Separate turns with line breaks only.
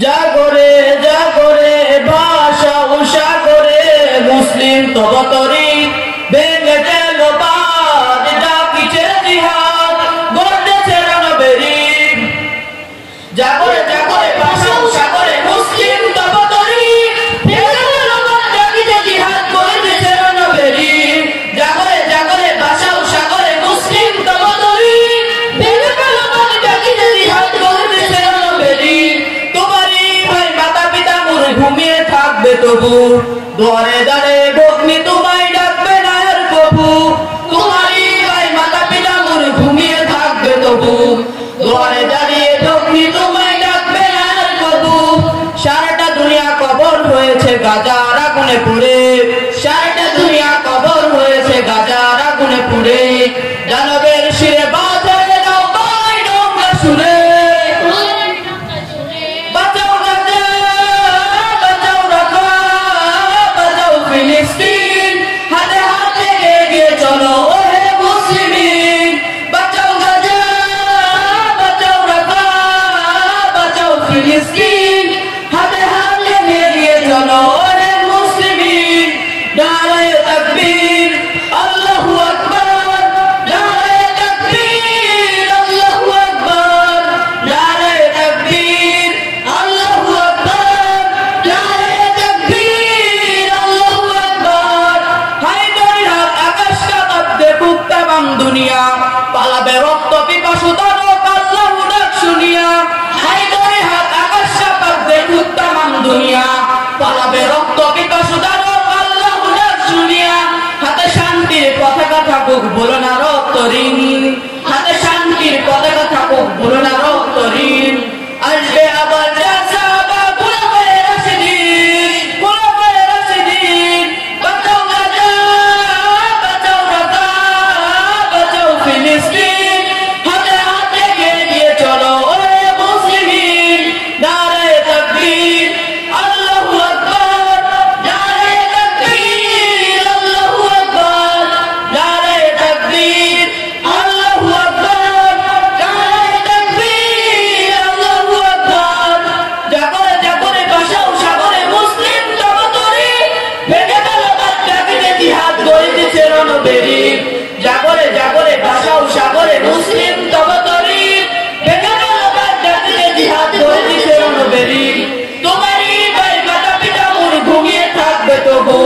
জাগরে জাগরে ভাষা উষা করে মুসলিম তবতরি ভেঙে গেল বাদ ডাকিছে জিহাদ গর্জেছে রণবেরি। জাগরে জাগরে ভাষা উষা করে মুসলিম তবতরি ভেঙে গেল বাদ ডাকিছে জিহাদ গর্জেছে রণবেরি। জাগরে জাগরে ভাষা উষা করে মুসলিম তবতরি ভেঙে গেল বাদ ডাকিছে জিহাদ গর্জেছে রণবেরি। ঘুমিয়ে থাকবে তবু দুয়ারে দাঁড়ে ভগ্নি তোমায় ডাকবে না আর কবু। তোমারই ভাই মাতা পিতা মোর ঘুমিয়ে থাকবে তবু দুয়ারে দাঁড়িয়ে ভগ্নি তোমায় ডাকবে না আর কবু। সারাটা দুনিয়া কবর হয়েছে গাজার আগুনে পুড়ে, সারাটা দুনিয়া কবর হয়েছে গাজার আগুনে পুড়ে। দানবের শিরে বাজারে দাও ভাই ডোঙ্গা সুরে। দুনিয়া পালাবে রক্ত পিপাসু দানব আল্লাহু ডাক শুনিয়া। হায়দারে হাত আকাশ কাঁপাবে উত্তম দুনিয়া পালাবে রক্ত পিপাসু দানব আল্লাহু ডাক শুনিয়া। হাতে শান্তির পতাকা থাকুক বলো না রক্ত ঋণ, হাতে শান্তির পতাকা থাকুক বলো না রক্ত ঋণ। আসবে আবার জাসাবা গোলাপে রাশিদিন, গোলাপে রাশিদিন। বাঁচাও গাজা বাঁচাও ঢাকা বাঁচাও ফিলিস্তিন। হাতে হাতে এগিয়ে চলো ওরে মুসলিমিন। নারায়ে তাকবীর আল্লাহু আকবার, নারায়ে তাকবীর আল্লাহু আকবার, নারায়ে তাকবীর আল্লাহু আকবার, নারায়ে তাকবীর আল্লাহু আকবার। জাগরে জাগরে ভাষাও সাগরে মুসলিম তবতরি ভেঙে গেল বাদ ডাকিতে জিহাদ গড়িতেছে রণবেরি। জাগরে জাগরে ভাষাও সাগরে মুসলিম তবতরি ভেঙে গেল বাদ ডাকিতে জিহাদ গড়িতেছে রণবেরি। তোমারই ভাই মাতা পিতা মোর ঘুমিয়ে থাকবে তবু